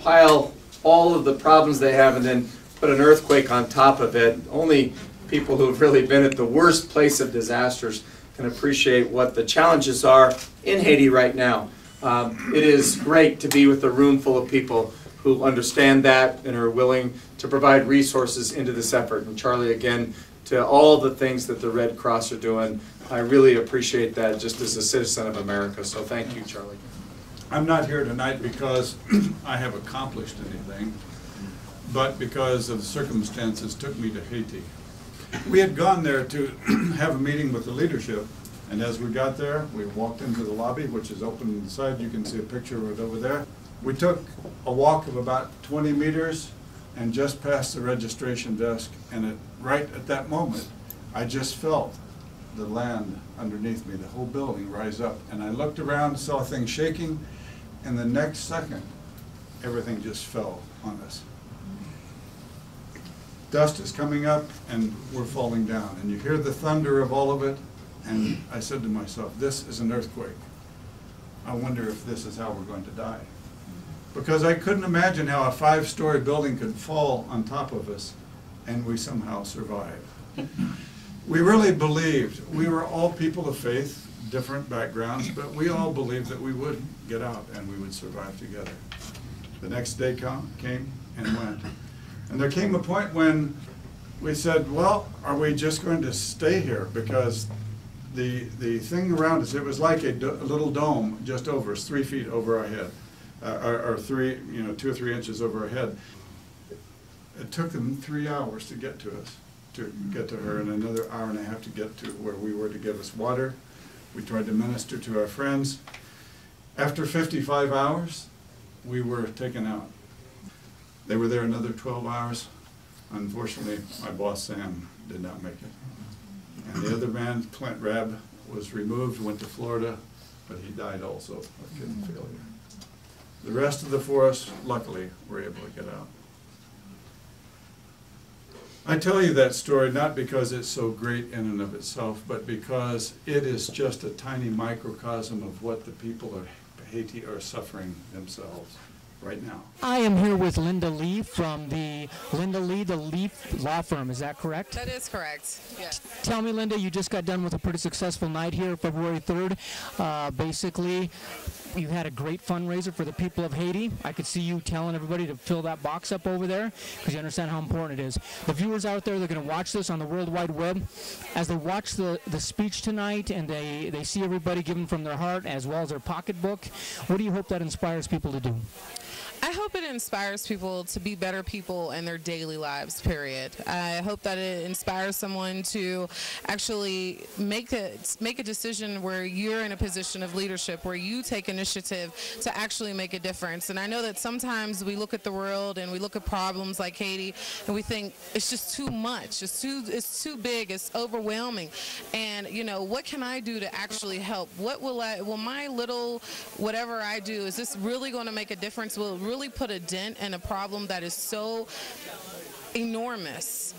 pile all of the problems they have and then put an earthquake on top of it. Only people who have really been at the worst place of disasters can appreciate what the challenges are in Haiti right now. It is great to be with a room full of people who understand that and are willing to provide resources into this effort. And Charlie, again, to all the things that the Red Cross are doing, I really appreciate that just as a citizen of America. So thank you, Charlie. I'm not here tonight because I have accomplished anything, but because of the circumstances took me to Haiti. We had gone there to have a meeting with the leadership, and as we got there, we walked into the lobby, which is open inside. You can see a picture of it over there. We took a walk of about 20 meters and just past the registration desk, and right at that moment, I just felt the land underneath me, the whole building rise up, and I looked around, saw things shaking, and the next second, everything just fell on us. Dust is coming up, and we're falling down, and you hear the thunder of all of it, and I said to myself, this is an earthquake. I wonder if this is how we're going to die. Because I couldn't imagine how a 5-story building could fall on top of us, and we somehow survive. We really believed, we were all people of faith, different backgrounds, but we all believed that we would get out and we would survive together. The next day came and went. And there came a point when we said, well, are we just going to stay here? Because the thing around us, it was like a little dome just over us, 3 feet over our head, or 2 or 3 inches over our head. It took them 3 hours to get to us, to get to her, and another hour and a half to get to where we were to give us water. We tried to minister to our friends. After 55 hours, we were taken out. They were there another 12 hours. Unfortunately, my boss, Sam, did not make it. And the other man, Clint Rabb, was removed, went to Florida, but he died also of kidney failure. The rest of the force, luckily, were able to get out. I tell you that story not because it's so great in and of itself, but because it is just a tiny microcosm of what the people of Haiti are suffering themselves right now. I am here with Linda Lee from the Leaf Law Firm. Is that correct? That is correct, yes. Tell me, Linda, you just got done with a pretty successful night here, February 3rd. Basically, you had a great fundraiser for the people of Haiti. I could see you telling everybody to fill that box up over there because you understand how important it is. The viewers out there, they're going to watch this on the World Wide Web. As they watch the speech tonight and they see everybody giving from their heart as well as their pocketbook, what do you hope that inspires people to do? I hope it inspires people to be better people in their daily lives, period. I hope that it inspires someone to actually make a decision where you're in a position of leadership, where you take initiative to actually make a difference. And I know that sometimes we look at the world and we look at problems like Haiti and we think it's just too much, it's too big, it's overwhelming. And what can I do to actually help? What will my little whatever I do, is this really going to make a difference? Will it really put a dent in a problem that is so enormous?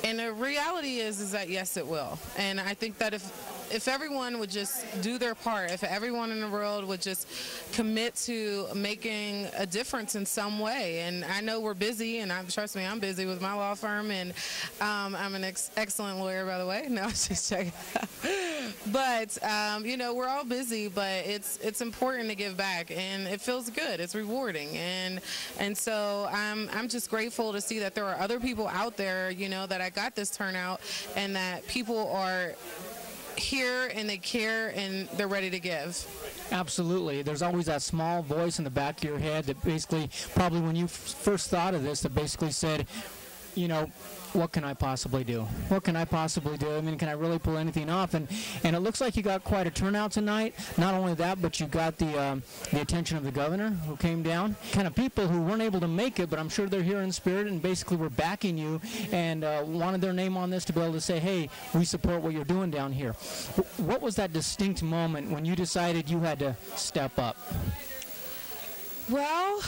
And the reality is that yes, it will. And I think that if everyone would just do their part, if everyone in the world would just commit to making a difference in some way, and I know we're busy, and trust me, I'm busy with my law firm, and I'm an excellent lawyer, by the way. No, just checking. But we're all busy, but it's important to give back, and it feels good. It's rewarding, and so I'm just grateful to see that there are other people out there, that I got this turnout, and that people are here and they care and they're ready to give. Absolutely. There's always that small voice in the back of your head that basically, probably when you first thought of this, that basically said, what can I possibly do? What can I possibly do? I mean, can I really pull anything off? And it looks like you got quite a turnout tonight. Not only that, but you got the attention of the governor who came down. Kind of people who weren't able to make it, but I'm sure they're here in spirit and basically were backing you and wanted their name on this to be able to say, hey, we support what you're doing down here. What was that distinct moment when you decided you had to step up? Well,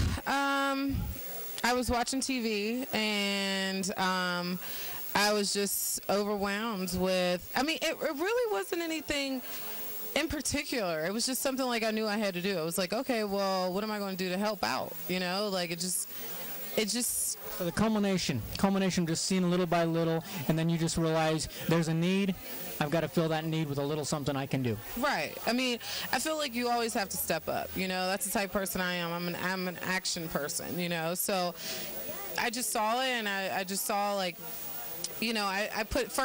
I was watching TV, and I was just overwhelmed with, it really wasn't anything in particular, it was just something like I knew I had to do. I was like, okay, well, what am I going to do to help out? You know, like it just. So the culmination just seen little by little, and then you just realize there's a need. I've got to fill that need with a little something I can do. Right. I mean, I feel like you always have to step up. You know, that's the type of person I am. I'm an action person, you know. So I just saw it, and I just saw, like, you know, I put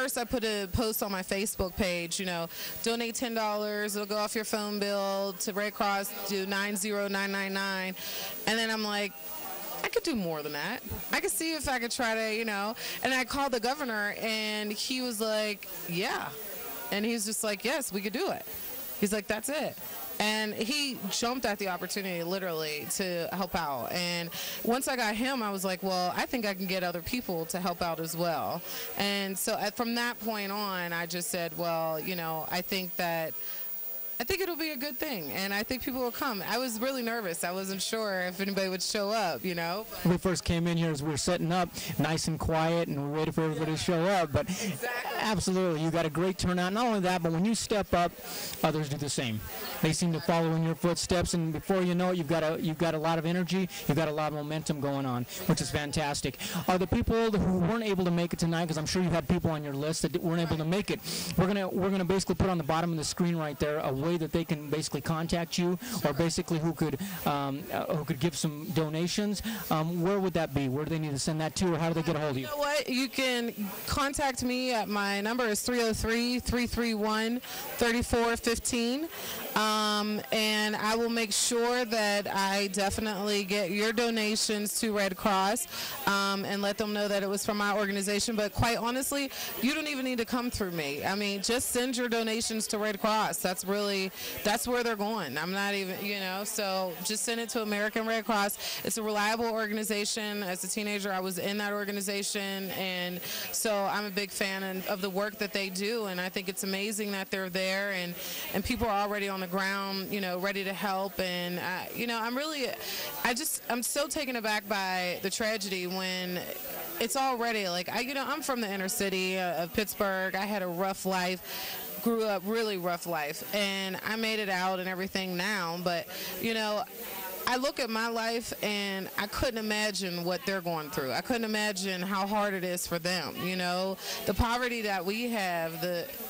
a post on my Facebook page, you know, donate $10, it'll go off your phone bill to Red Cross, do 90999. And then I'm like, I could do more than that. I could see if I could try to, you know. And I called the governor, and he was like, yeah. And he's just like, yes, we could do it. He's like, that's it. And he jumped at the opportunity, literally, to help out. And once I got him, I was like, well, I think I can get other people to help out as well. And so from that point on, I just said, well, you know, I think it'll be a good thing, and I think people will come. I was really nervous. I wasn't sure if anybody would show up, you know. When we first came in here, as we were setting up, nice and quiet, and we waited for everybody to show up. But absolutely, you got a great turnout. Not only that, but when you step up, others do the same. They seem to follow in your footsteps, and before you know it, you've got a lot of energy, you've got a lot of momentum going on, which is fantastic. Are the people who weren't able to make it tonight, because I'm sure you had people on your list that weren't able to make it, we're gonna basically put on the bottom of the screen right there a way that they can basically contact you, or basically who could give some donations. Where would that be? Where do they need to send that to, or how do they get a hold of you? You know what? You can contact me at my number is 303-331-3415. And I will make sure that I definitely get your donations to Red Cross, and let them know that it was from my organization. But quite honestly, you don't even need to come through me. I mean, just send your donations to Red Cross. That's where they're going. I'm not even, you know, so just send it to American Red Cross. It's a reliable organization. As a teenager, I was in that organization, and so I'm a big fan of the work that they do, and I think it's amazing that they're there, and people are already on the ground, you know, ready to help. And you know, I'm so taken aback by the tragedy when it's already like, I'm from the inner city of Pittsburgh. I had a rough life, grew up really rough life, and I made it out and everything now. But you know, I look at my life, and I couldn't imagine what they're going through. I couldn't imagine how hard it is for them. You know, the poverty that we have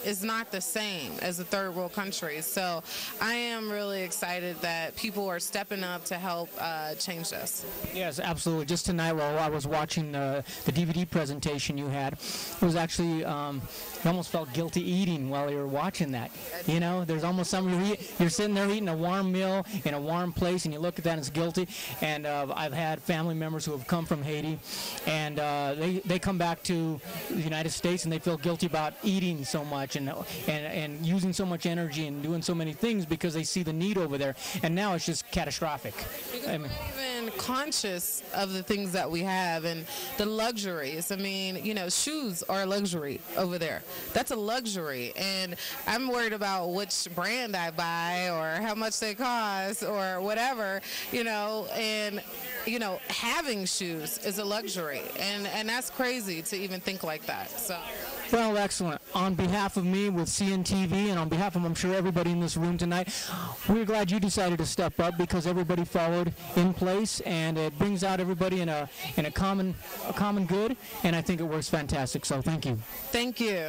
is not the same as the third world countries. So I am really excited that people are stepping up to help change this. Yes, absolutely. Just tonight, while I was watching the DVD presentation you had, it was actually, you almost felt guilty eating while you were watching that. You know, there's almost something, you're sitting there eating a warm meal in a warm place, and you look at that and it's guilty. And I've had family members who have come from Haiti, and they come back to the United States, and they feel guilty about eating so much and using so much energy and doing so many things because they see the need over there. And now it's just catastrophic. I mean, even conscious of the things that we have and the luxuries. I mean, you know, shoes are a luxury over there. That's a luxury, and I'm worried about which brand I buy or how much they cost or whatever, you know. And you know, having shoes is a luxury, and that's crazy to even think like that. So. Well, excellent. On behalf of me with CNTV, and on behalf of, I'm sure, everybody in this room tonight, we're glad you decided to step up, because everybody followed in place, and it brings out everybody in a common good, and I think it works fantastic. So thank you. Thank you.